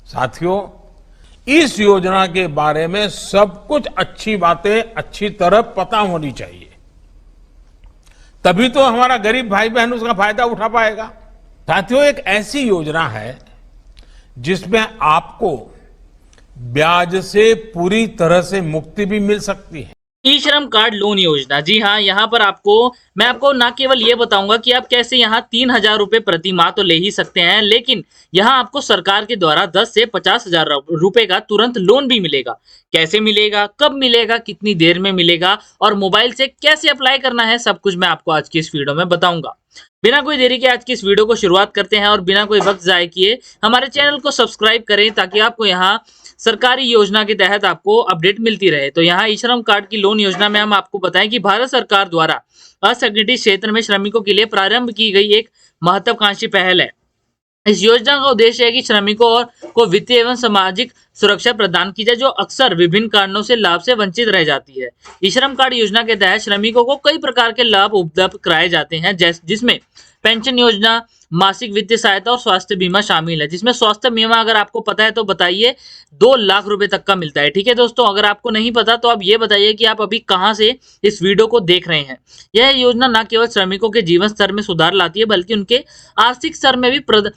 साथियों, इस योजना के बारे में सब कुछ अच्छी बातें अच्छी तरह पता होनी चाहिए, तभी तो हमारा गरीब भाई बहन उसका फायदा उठा पाएगा। साथियों, एक ऐसी योजना है जिसमें आपको ब्याज से पूरी तरह से मुक्ति भी मिल सकती है। ई श्रम कार्ड लोन योजना, जी हाँ, यहाँ पर मैं आपको ना केवल ये बताऊंगा कि आप कैसे यहाँ 3,000 रुपए प्रति माह तो ले ही सकते हैं, लेकिन यहाँ आपको सरकार के द्वारा 10 से 50,000 रुपए का तुरंत लोन भी मिलेगा। कैसे मिलेगा, कब मिलेगा, कितनी देर में मिलेगा और मोबाइल से कैसे अप्लाई करना है, सब कुछ मैं आपको आज की इस वीडियो में बताऊंगा। बिना कोई देरी के आज की इस वीडियो को शुरुआत करते हैं और बिना कोई वक्त जाए किए हमारे चैनल को सब्सक्राइब करें ताकि आपको यहाँ सरकारी योजना के तहत आपको अपडेट मिलती रहे। तो यहाँ ई श्रम कार्ड की लोन योजना में हम आपको बताएं कि भारत सरकार द्वारा असंगठित क्षेत्र में श्रमिकों के लिए प्रारंभ की गई एक महत्वाकांक्षी पहल है। इस योजना का उद्देश्य है कि श्रमिकों को वित्तीय एवं सामाजिक सुरक्षा प्रदान की जाए जो अक्सर विभिन्न कारणों से लाभ से वंचित रह जाती है। ई श्रम कार्ड योजना के तहत श्रमिकों को कई प्रकार के लाभ उपलब्ध कराए जाते हैं, जिसमें पेंशन योजना, मासिक वित्तीय सहायता और स्वास्थ्य बीमा शामिल है। जिसमें स्वास्थ्य बीमा अगर आपको पता है तो बताइए 2 लाख रुपए तक का मिलता है। ठीक है दोस्तों, अगर आपको नहीं पता तो आप ये बताइए कि आप अभी कहां से इस वीडियो को देख रहे हैं। यह योजना न केवल श्रमिकों के जीवन स्तर में सुधार लाती है बल्कि उनके आर्थिक स्तर में भी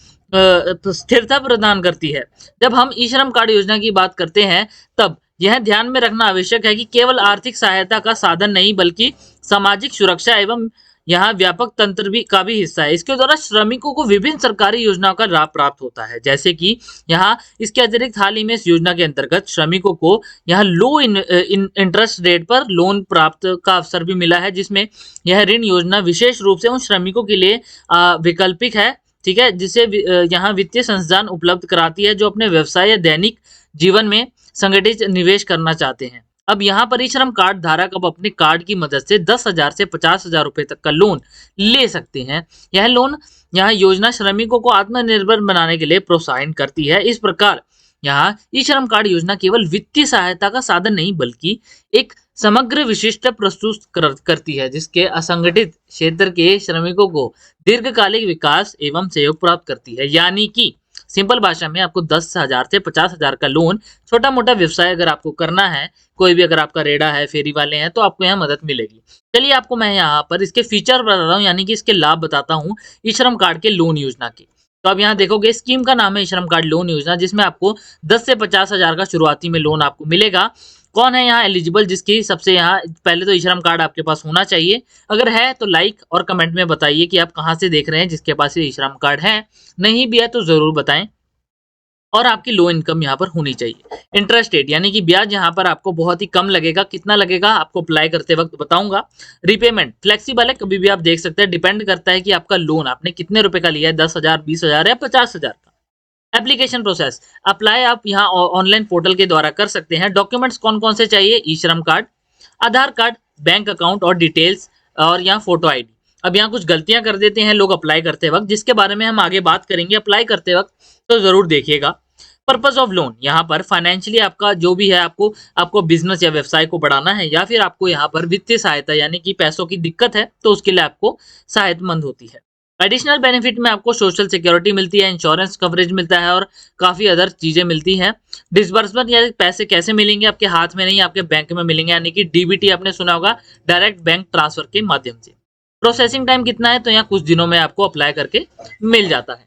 स्थिरता प्रदान करती है। जब हम ई श्रम कार्ड योजना की बात करते हैं तब यह ध्यान में रखना आवश्यक है कि केवल आर्थिक सहायता का साधन नहीं बल्कि सामाजिक सुरक्षा एवं यहाँ व्यापक तंत्र का भी हिस्सा है। इसके द्वारा श्रमिकों को विभिन्न सरकारी योजनाओं का लाभ प्राप्त होता है, जैसे कि यहाँ इसके अतिरिक्त हाल ही में इस योजना के अंतर्गत श्रमिकों को यहाँ लो इंटरेस्ट रेट पर लोन प्राप्त का अवसर भी मिला है, जिसमें यह ऋण योजना विशेष रूप से उन श्रमिकों के लिए वैकल्पिक है। ठीक है, जिसे यहाँ वित्तीय संस्थान उपलब्ध कराती है जो अपने व्यवसाय या दैनिक जीवन में संगठित निवेश करना चाहते हैं। अब यहाँ पर ई श्रम कार्ड धारक अब अपने कार्ड की मदद से 10,000 से 50,000 रुपए तक का लोन ले सकते हैं। यह लोन यहाँ योजना श्रमिकों को आत्मनिर्भर बनाने के लिए प्रोत्साहन करती है। इस प्रकार यहाँ ई श्रम कार्ड योजना केवल वित्तीय सहायता का साधन नहीं बल्कि एक समग्र विशिष्ट प्रस्तुत करती है, जिसके असंगठित क्षेत्र के श्रमिकों को दीर्घकालिक विकास एवं सहयोग प्राप्त करती है। यानी कि सिंपल भाषा में आपको 10,000 से 50,000 का लोन, छोटा मोटा व्यवसाय अगर आपको करना है, कोई भी अगर आपका रेड़ा है, फेरी वाले हैं, तो आपको यहाँ मदद मिलेगी। चलिए आपको मैं यहाँ पर इसके फीचर बता रहा हूँ, यानी कि इसके लाभ बताता हूँ ई श्रम कार्ड के लोन योजना के। तो अब यहाँ देखोगे स्कीम का नाम है ई श्रम कार्ड लोन योजना, जिसमें आपको 10 से 50,000 का शुरुआती में लोन आपको मिलेगा। कौन है यहाँ एलिजिबल, जिसकी सबसे यहाँ पहले तो ई श्रम कार्ड आपके पास होना चाहिए। अगर है तो लाइक और कमेंट में बताइए कि आप कहाँ से देख रहे हैं जिसके पास ये ई श्रम कार्ड है। नहीं भी है तो जरूर बताएं। और आपकी लो इनकम यहाँ पर होनी चाहिए। इंटरेस्ट रेट यानी कि ब्याज यहाँ पर आपको बहुत ही कम लगेगा। कितना लगेगा आपको अप्लाई करते वक्त बताऊंगा। रिपेमेंट फ्लेक्सिबल है, कभी भी आप देख सकते हैं, डिपेंड करता है कि आपका लोन आपने कितने रुपए का लिया है, 10,000, 20,000 या 50,000 का। एप्लीकेशन प्रोसेस, अप्लाई आप यहाँ ऑनलाइन पोर्टल के द्वारा कर सकते हैं। डॉक्यूमेंट्स कौन कौन से चाहिए, ई श्रम कार्ड, आधार कार्ड, बैंक अकाउंट और डिटेल्स और यहाँ फोटो ID। अब यहाँ कुछ गलतियां कर देते हैं लोग अप्लाई करते वक्त, जिसके बारे में हम आगे बात करेंगे अप्लाई करते वक्त, तो जरूर देखिएगा। पर्पस ऑफ लोन, यहाँ पर फाइनेंशियली आपका जो भी है, आपको बिजनेस या व्यवसाय को बढ़ाना है या फिर आपको यहाँ पर वित्तीय सहायता यानी कि पैसों की दिक्कत है तो उसके लिए आपको सहायतामंद होती है। एडिशनल बेनिफिट में आपको सोशल सिक्योरिटी मिलती है, इंश्योरेंस कवरेज मिलता है और काफी अदर चीजें मिलती हैं। डिसबर्समेंट या पैसे कैसे मिलेंगे, आपके हाथ में नहीं आपके बैंक में मिलेंगे, यानी कि DBT आपने सुना होगा, डायरेक्ट बैंक ट्रांसफर के माध्यम से। प्रोसेसिंग टाइम कितना है, तो यहाँ कुछ दिनों में आपको अप्लाई करके मिल जाता है।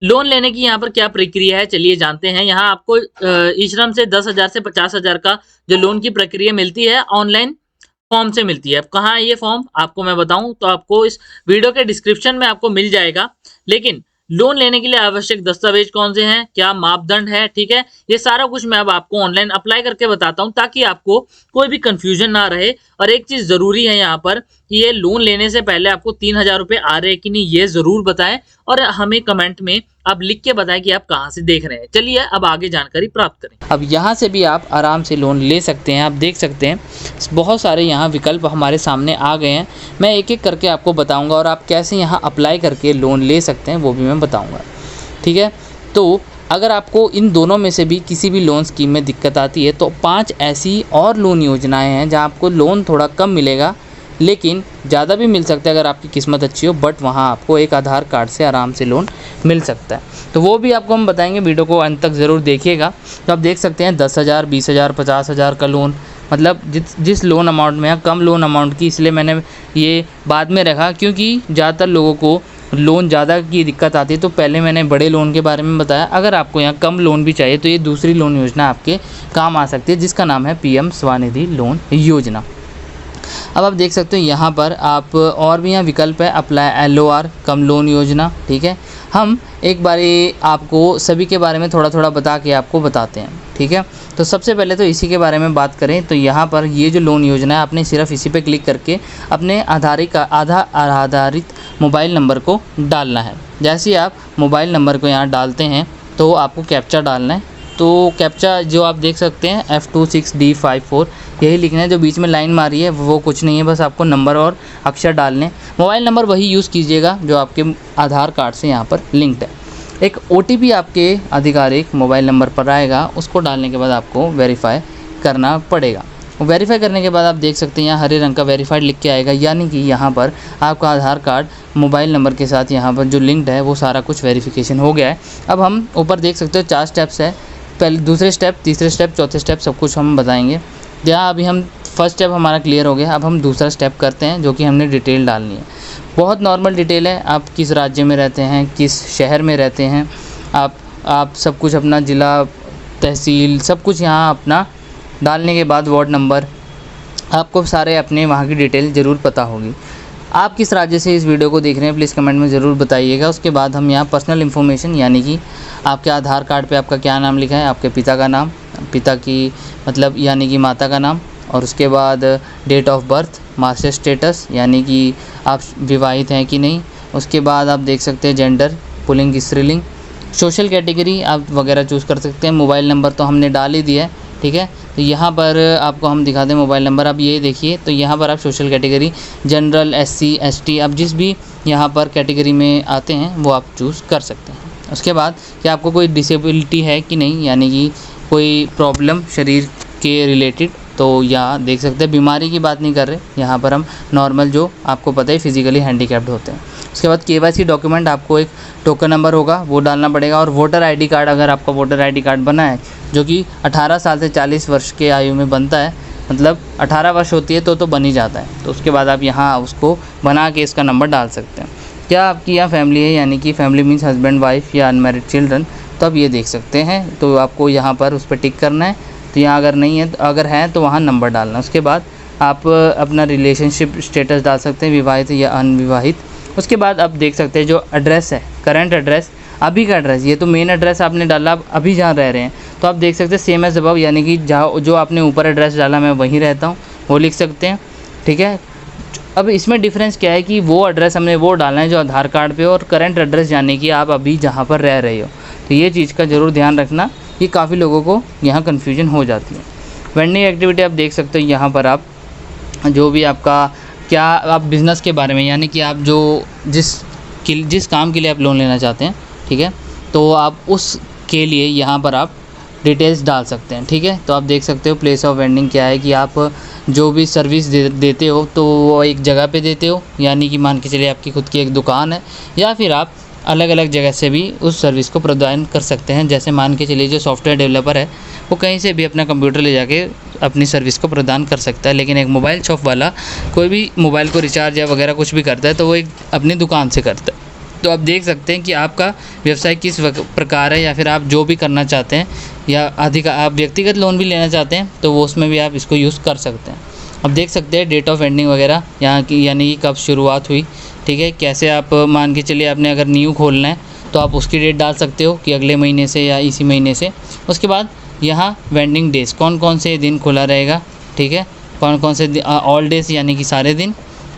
लोन लेने की यहाँ पर क्या प्रक्रिया है चलिए जानते हैं। यहाँ आपको ई श्रम से 10,000 से 50,000 का जो लोन की प्रक्रिया मिलती है ऑनलाइन फॉर्म से मिलती है। अब कहाँ है ये फॉर्म आपको मैं बताऊं तो आपको इस वीडियो के डिस्क्रिप्शन में आपको मिल जाएगा। लेकिन लोन लेने के लिए आवश्यक दस्तावेज कौन से हैं, क्या मापदंड है, ठीक है, ये सारा कुछ मैं अब आपको ऑनलाइन अप्लाई करके बताता हूं ताकि आपको कोई भी कंफ्यूजन ना रहे। और एक चीज जरूरी है यहाँ पर कि ये लोन लेने से पहले आपको 3,000 रुपए आ रहे हैं कि नहीं ये जरूर बताएं और हमें कमेंट में आप लिख के बताएं कि आप कहाँ से देख रहे हैं। चलिए अब आगे जानकारी प्राप्त करें। अब यहाँ से भी आप आराम से लोन ले सकते हैं। आप देख सकते हैं बहुत सारे यहाँ विकल्प हमारे सामने आ गए हैं। मैं एक एक करके आपको बताऊंगा और आप कैसे यहाँ अप्लाई करके लोन ले सकते हैं वो भी मैं बताऊंगा, ठीक है। तो अगर आपको इन दोनों में से भी किसी भी लोन स्कीम में दिक्कत आती है तो 5 ऐसी और लोन योजनाएं हैं जहां आपको लोन थोड़ा कम मिलेगा लेकिन ज़्यादा भी मिल सकता है अगर आपकी किस्मत अच्छी हो, बट वहाँ आपको एक आधार कार्ड से आराम से लोन मिल सकता है। तो वो भी आपको हम बताएंगे, वीडियो को अंत तक ज़रूर देखिएगा। तो आप देख सकते हैं 10,000, 20,000, 50,000 का लोन, मतलब जिस लोन अमाउंट में है, कम लोन अमाउंट की, इसलिए मैंने ये बाद में रखा क्योंकि ज़्यादातर लोगों को लोन ज़्यादा की दिक्कत आती है। तो पहले मैंने बड़े लोन के बारे में बताया। अगर आपको यहाँ कम लोन भी चाहिए तो ये दूसरी लोन योजना आपके काम आ सकती है, जिसका नाम है PM स्वनिधि लोन योजना। अब आप देख सकते हो यहाँ पर आप और भी यहाँ विकल्प है, अप्लाई LOR कम लोन योजना। ठीक है, हम एक बारी आपको सभी के बारे में थोड़ा थोड़ा बता के आपको बताते हैं। ठीक है, तो सबसे पहले तो इसी के बारे में बात करें तो यहाँ पर ये जो लोन योजना है, आपने सिर्फ इसी पे क्लिक करके अपने आधारित मोबाइल नंबर को डालना है। जैसे ही आप मोबाइल नंबर को यहाँ डालते हैं तो आपको कैप्चा डालना है। तो कैप्चा जो आप देख सकते हैं F26D54 यही लिखना है। जो बीच में लाइन मारी है वो कुछ नहीं है, बस आपको नंबर और अक्षर डालने। मोबाइल नंबर वही यूज़ कीजिएगा जो आपके आधार कार्ड से यहाँ पर लिंक्ड है। एक OTP आपके आधिकारिक मोबाइल नंबर पर आएगा, उसको डालने के बाद आपको वेरीफाई करना पड़ेगा। वेरीफाई करने के बाद आप देख सकते हैं यहाँ हरे रंग का वेरीफाइड लिख के आएगा, यानी कि यहाँ पर आपका आधार कार्ड मोबाइल नंबर के साथ यहाँ पर जो लिंक्ड है वो सारा कुछ वेरिफिकेशन हो गया है। अब हम ऊपर देख सकते हो 4 स्टेप्स है, पहले दूसरे स्टेप, तीसरे स्टेप, चौथे स्टेप, सब कुछ हम बताएंगे। जहाँ अभी हम फर्स्ट स्टेप हमारा क्लियर हो गया, अब हम दूसरा स्टेप करते हैं जो कि हमने डिटेल डालनी है। बहुत नॉर्मल डिटेल है, आप किस राज्य में रहते हैं, किस शहर में रहते हैं, आप सब कुछ अपना ज़िला, तहसील, सब कुछ यहाँ अपना डालने के बाद वार्ड नंबर, आपको सारे अपने वहाँ की डिटेल ज़रूर पता होगी। आप किस राज्य से इस वीडियो को देख रहे हैं प्लीज़ कमेंट में ज़रूर बताइएगा। उसके बाद हम यहाँ पर्सनल इन्फॉर्मेशन, यानी कि आपके आधार कार्ड पे आपका क्या नाम लिखा है, आपके पिता का नाम, पिता की मतलब यानी कि माता का नाम, और उसके बाद date of birth, marksheet status यानी कि आप विवाहित हैं कि नहीं। उसके बाद आप देख सकते हैं जेंडर, पुल्लिंग स्त्रीलिंग, सोशल कैटेगरी आप वगैरह चूज़ कर सकते हैं। मोबाइल नंबर तो हमने डाल ही दिया है। ठीक है, तो यहाँ पर आपको हम दिखा दें मोबाइल नंबर, आप ये देखिए। तो यहाँ पर आप social category general, SC ST, आप जिस भी यहाँ पर कैटेगरी में आते हैं वो आप चूज़ कर सकते हैं। उसके बाद कि आपको कोई डिसेबिलिटी है कि नहीं, यानी कि कोई प्रॉब्लम शरीर के रिलेटेड, तो यहाँ देख सकते हैं। बीमारी की बात नहीं कर रहे, यहाँ पर हम नॉर्मल जो आपको पता है फिजिकली हैंडीकैप्ड होते हैं। उसके बाद KYC डॉक्यूमेंट, आपको एक टोकन नंबर होगा वो डालना पड़ेगा, और वोटर ID कार्ड, अगर आपका वोटर ID कार्ड बना है जो कि 18 साल से 40 वर्ष के आयु में बनता है, मतलब 18 वर्ष होती है तो बन ही जाता है। तो उसके बाद आप यहाँ उसको बना के इसका नंबर डाल सकते हैं। क्या आपकी यहाँ फैमिली है, यानी कि फैमिली मीन्स हस्बैंड, वाइफ या अनमैरिड चिल्ड्रन, तो आप ये देख सकते हैं। तो आपको यहाँ पर उस पर टिक करना है। तो यहाँ अगर नहीं है, अगर है तो वहाँ नंबर डालना। उसके बाद आप अपना रिलेशनशिप स्टेटस डाल सकते हैं, विवाहित या अनविवाहित। उसके बाद आप देख सकते हैं जो एड्रेस है, करंट एड्रेस, अभी का एड्रेस, ये तो मेन एड्रेस आपने डाला, आप अभी जहाँ रह रहे हैं तो आप देख सकते हैं सेम एज अबव, यानी कि जहाँ जो आपने ऊपर एड्रेस डाला मैं वहीं रहता हूँ, वो लिख सकते हैं। ठीक है, अब इसमें डिफरेंस क्या है कि वो एड्रेस हमने वो डालना है जो आधार कार्ड पे, और करंट एड्रेस यानी कि आप अभी जहाँ पर रह रहे हो। तो ये चीज़ का ज़रूर ध्यान रखना, ये काफ़ी लोगों को यहाँ कन्फ्यूजन हो जाती है। वेंडिंग एक्टिविटी आप देख सकते हो, यहाँ पर आप जो भी आपका क्या आप बिज़नेस के बारे में, यानी कि आप जो जिस काम के लिए आप लोन लेना चाहते हैं, ठीक है, तो आप उसके लिए यहाँ पर आप डिटेल्स डाल सकते हैं। ठीक है, तो आप देख सकते हो प्लेस ऑफ वेंडिंग क्या है कि आप जो भी सर्विस देते हो तो वो एक जगह पे देते हो, यानी कि मान के चलिए आपकी खुद की एक दुकान है, या फिर आप अलग अलग जगह से भी उस सर्विस को प्रदान कर सकते हैं। जैसे मान के चलिए जो सॉफ्टवेयर डेवलपर है वो कहीं से भी अपना कंप्यूटर ले जाके अपनी सर्विस को प्रदान कर सकता है, लेकिन एक मोबाइल शॉप वाला कोई भी मोबाइल को रिचार्ज या वगैरह कुछ भी करता है तो वो एक अपनी दुकान से करता है। तो आप देख सकते हैं कि आपका व्यवसाय किस प्रकार है, या फिर आप जो भी करना चाहते हैं, या आप व्यक्तिगत लोन भी लेना चाहते हैं तो वो उसमें भी आप इसको यूज़ कर सकते हैं। अब देख सकते हैं डेट ऑफ एंडिंग वगैरह यहाँ की, यानी कि कब शुरुआत हुई। ठीक है, कैसे आप मान के चलिए आपने अगर न्यू खोलना है तो आप उसकी डेट डाल सकते हो कि अगले महीने से या इसी महीने से। उसके बाद यहाँ वेंडिंग डेज, कौन कौन से दिन खुला रहेगा, ठीक है, कौन कौन से ऑल डेज यानी कि सारे दिन,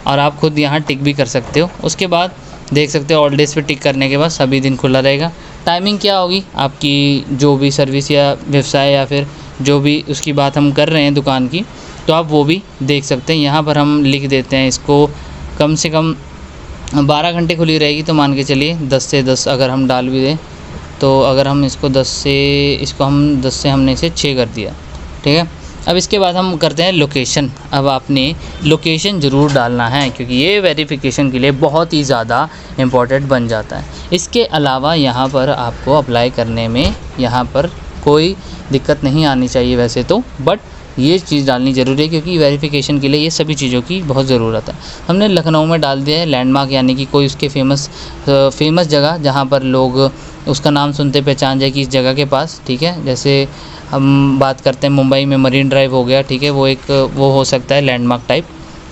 और आप खुद यहाँ टिक भी कर सकते हो। उसके बाद देख सकते हो ऑल डेज पे टिक करने के बाद सभी दिन खुला रहेगा। टाइमिंग क्या होगी आपकी, जो भी सर्विस या व्यवसाय या फिर जो भी उसकी बात हम कर रहे हैं दुकान की, तो आप वो भी देख सकते हैं। यहाँ पर हम लिख देते हैं इसको कम से कम 12 घंटे खुली रहेगी, तो मान के चलिए 10 से 10 अगर हम डाल भी दें, तो अगर हम इसको 10 से हमने इसे 6 कर दिया, ठीक है, अब इसके बाद हम करते हैं लोकेशन। अब आपने लोकेशन ज़रूर डालना है क्योंकि ये वेरिफिकेशन के लिए बहुत ही ज़्यादा इम्पोर्टेंट बन जाता है। इसके अलावा यहाँ पर आपको अप्लाई करने में यहाँ पर कोई दिक्कत नहीं आनी चाहिए वैसे तो, बट ये चीज़ डालनी ज़रूरी है क्योंकि वेरिफिकेशन के लिए ये सभी चीज़ों की बहुत ज़रूरत है। हमने लखनऊ में डाल दिया है लैंडमार्क, यानी कि कोई उसके फेमस जगह जहाँ पर लोग उसका नाम सुनते पहचान जाए कि इस जगह के पास, ठीक है। जैसे हम बात करते हैं मुंबई में मरीन ड्राइव हो गया, ठीक है, वो हो सकता है लैंडमार्क टाइप,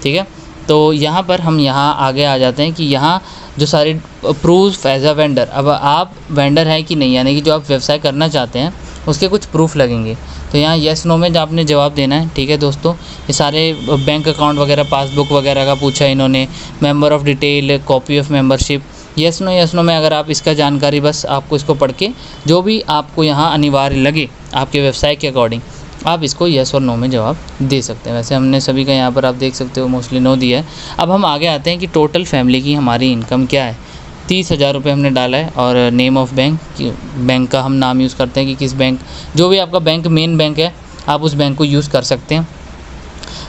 ठीक है। तो यहाँ पर हम यहाँ आगे आ जाते हैं कि यहाँ जो सारे प्रूफ एज अ वेंडर, अब आप वेंडर हैं कि नहीं, यानी कि जो आप व्यवसाय करना चाहते हैं उसके कुछ प्रूफ लगेंगे। तो यहाँ येस नो में आपने जवाब देना है, ठीक है दोस्तों। ये सारे बैंक अकाउंट वगैरह, पासबुक वगैरह का पूछा है इन्होंने, member of detail, copy of membership, yes no में अगर आप इसका जानकारी बस आपको इसको पढ़ के जो भी आपको यहाँ अनिवार्य लगे आपके व्यवसाय के अकॉर्डिंग आप इसको येस और नो में जवाब दे सकते हैं। वैसे हमने सभी का यहाँ पर आप देख सकते हो मोस्टली नो दिया है। अब हम आगे आते हैं कि टोटल फैमिली की हमारी इनकम क्या है। 30,000 रुपये हमने डाला है और नेम ऑफ़ बैंक का हम नाम यूज़ करते हैं कि किस बैंक, जो भी आपका बैंक मेन बैंक है आप उस बैंक को यूज़ कर सकते हैं।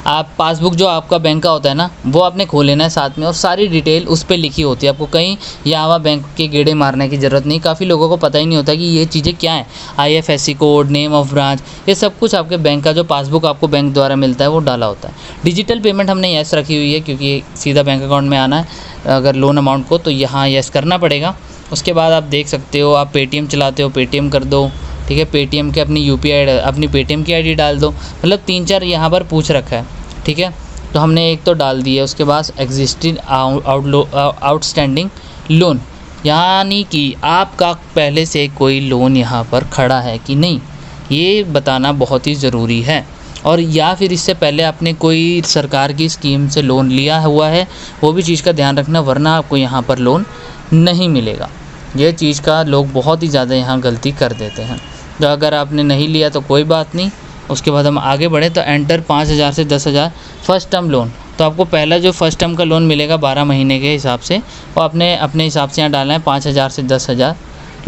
आप पासबुक जो आपका बैंक का होता है ना वो आपने खोल लेना है साथ में, और सारी डिटेल उस पर लिखी होती है। आपको कहीं यहाँ बैंक के गेड़े मारने की ज़रूरत नहीं। काफ़ी लोगों को पता ही नहीं होता कि ये चीज़ें क्या है। IFSC code, name of branch, ये सब कुछ आपके बैंक का जो पासबुक आपको बैंक द्वारा मिलता है वो डाला होता है। डिजिटल पेमेंट हमने येस रखी हुई है क्योंकि सीधा बैंक अकाउंट में आना है अगर लोन अमाउंट को, तो यहाँ येस करना पड़ेगा। उसके बाद आप देख सकते हो आप पेटीएम चलाते हो, पेटीएम कर दो, ठीक है। पेटीएम के अपनी UPI अपनी पेटीएम की ID डाल दो, मतलब 3-4 यहाँ पर पूछ रखा है, ठीक है। तो हमने एक तो डाल दी है। उसके बाद एग्जिस्टिंग आउटस्टैंडिंग लोन, यानी कि आपका पहले से कोई लोन यहाँ पर खड़ा है कि नहीं, ये बताना बहुत ही ज़रूरी है। और या फिर इससे पहले आपने कोई सरकार की स्कीम से लोन लिया हुआ है, वो भी चीज़ का ध्यान रखना, वरना आपको यहाँ पर लोन नहीं मिलेगा। ये चीज़ का लोग बहुत ही ज़्यादा यहाँ गलती कर देते हैं। तो अगर आपने नहीं लिया तो कोई बात नहीं। उसके बाद हम आगे बढ़े तो एंटर 5,000 से 10,000 फर्स्ट टर्म लोन। तो आपको पहला जो फर्स्ट टर्म का लोन मिलेगा 12 महीने के हिसाब से, वो आपने अपने हिसाब से यहाँ डालना है 5,000 से 10,000।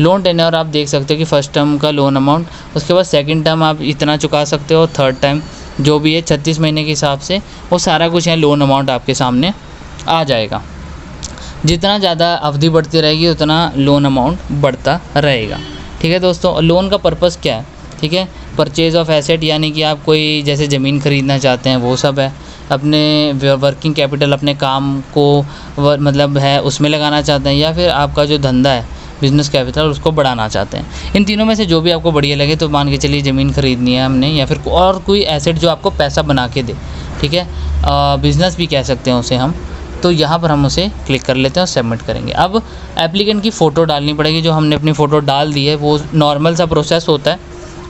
लोन टेन्योर आप देख सकते हो कि फर्स्ट टर्म का लोन अमाउंट, उसके बाद सेकंड टर्म आप इतना चुका सकते हो, थर्ड टाइम जो भी है 36 महीने के हिसाब से, वो सारा कुछ यहाँ लोन अमाउंट आपके सामने आ जाएगा। जितना ज़्यादा अवधि बढ़ती रहेगी उतना लोन अमाउंट बढ़ता रहेगा, ठीक है दोस्तों। लोन का पर्पज़ क्या है, ठीक है। परचेज़ ऑफ एसेट, यानी कि आप कोई जैसे ज़मीन ख़रीदना चाहते हैं वो सब है। अपने वर्किंग कैपिटल, अपने काम को मतलब है उसमें लगाना चाहते हैं, या फिर आपका जो धंधा है बिज़नेस कैपिटल उसको बढ़ाना चाहते हैं। इन तीनों में से जो भी आपको बढ़िया लगे, तो मान के चलिए ज़मीन ख़रीदनी है हमने, या फिर और कोई एसेट जो आपको पैसा बना के दे, ठीक है। बिज़नेस भी कह सकते हैं उसे हम। तो यहाँ पर हम उसे क्लिक कर लेते हैं और सबमिट करेंगे। अब एप्लीकेंट की फ़ोटो डालनी पड़ेगी। जो हमने अपनी फ़ोटो डाल दी है वो नॉर्मल सा प्रोसेस होता है,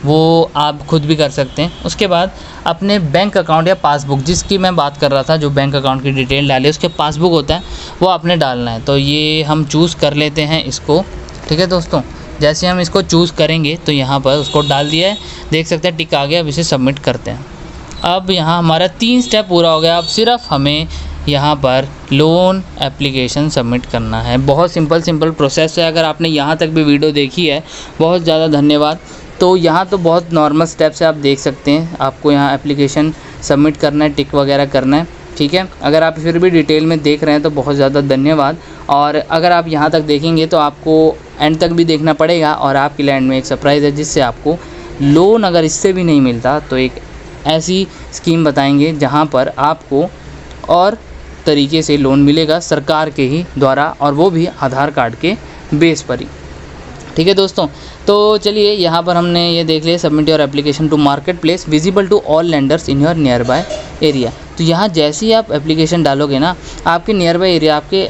वो आप खुद भी कर सकते हैं। उसके बाद अपने बैंक अकाउंट या पासबुक, जिसकी मैं बात कर रहा था, जो बैंक अकाउंट की डिटेल डाली उसके पासबुक होता है वो आपने डालना है। तो ये हम चूज़ कर लेते हैं इसको, ठीक है दोस्तों। जैसे हम इसको चूज़ करेंगे तो यहाँ पर उसको डाल दिया है, देख सकते हैं टिक आ गया। अब इसे सबमिट करते हैं। अब यहाँ हमारा 3 स्टेप पूरा हो गया। अब सिर्फ हमें यहाँ पर लोन एप्लीकेशन सबमिट करना है। बहुत सिंपल प्रोसेस है। अगर आपने यहाँ तक भी वीडियो देखी है, बहुत ज़्यादा धन्यवाद। तो यहाँ तो बहुत नॉर्मल स्टेप्स है, आप देख सकते हैं। आपको यहाँ एप्लीकेशन सबमिट करना है, टिक वगैरह करना है, ठीक है। अगर आप फिर भी डिटेल में देख रहे हैं तो बहुत ज़्यादा धन्यवाद। और अगर आप यहाँ तक देखेंगे तो आपको एंड तक भी देखना पड़ेगा। और आपकी लैंड में एक सरप्राइज़ है, जिससे आपको लोन अगर इससे भी नहीं मिलता तो एक ऐसी स्कीम बताएंगे जहाँ पर आपको और तरीके से लोन मिलेगा सरकार के ही द्वारा, और वो भी आधार कार्ड के बेस पर ही, ठीक है दोस्तों। तो चलिए यहाँ पर हमने ये देख लिया, submit your application to market place visible to all lenders in your nearby area. तो यहाँ जैसे ही आप एप्लीकेशन डालोगे ना, आपके नियर बाय एरिया, आपके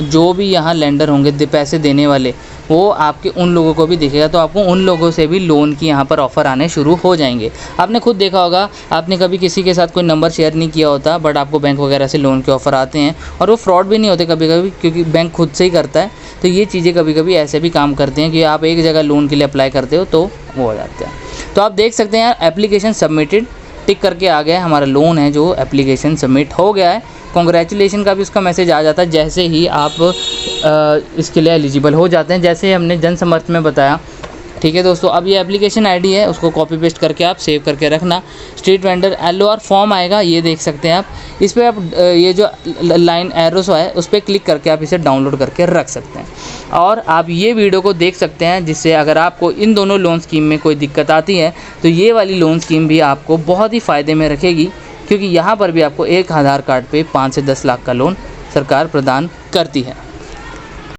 जो भी यहाँ लैंडर होंगे पैसे देने वाले, वो आपके उन लोगों को भी दिखेगा। तो आपको उन लोगों से भी लोन की यहाँ पर ऑफ़र आने शुरू हो जाएंगे। आपने खुद देखा होगा, आपने कभी किसी के साथ कोई नंबर शेयर नहीं किया होता, बट आपको बैंक वगैरह से लोन के ऑफ़र आते हैं, और वो फ्रॉड भी नहीं होते कभी कभी, क्योंकि बैंक खुद से ही करता है। तो ये चीज़ें कभी कभी ऐसे भी काम करते हैं कि आप एक जगह लोन के लिए अप्लाई करते हो तो वो हो जाते हैं। तो आप देख सकते हैं एप्लीकेशन सबमिटेड टिक करके आ गया है। हमारा लोन है जो एप्लीकेशन सबमिट हो गया है। कॉन्ग्रेचुलेशन का भी उसका मैसेज आ जाता है जैसे ही आप इसके लिए एलिजिबल हो जाते हैं। जैसे हमने जनसमर्थ में बताया, ठीक है दोस्तों, अब ये एप्लीकेशन आईडी है, उसको कॉपी पेस्ट करके आप सेव करके रखना। स्ट्रीट वेंडर LOR फॉर्म आएगा, ये देख सकते हैं आप। इस पर आप ये जो लाइन एरोस है उस पर क्लिक करके आप इसे डाउनलोड करके रख सकते हैं। और आप ये वीडियो को देख सकते हैं, जिससे अगर आपको इन दोनों लोन स्कीम में कोई दिक्कत आती है तो ये वाली लोन स्कीम भी आपको बहुत ही फ़ायदे में रखेगी, क्योंकि यहाँ पर भी आपको एक आधार कार्ड पे 5 से 10 लाख का लोन सरकार प्रदान करती है।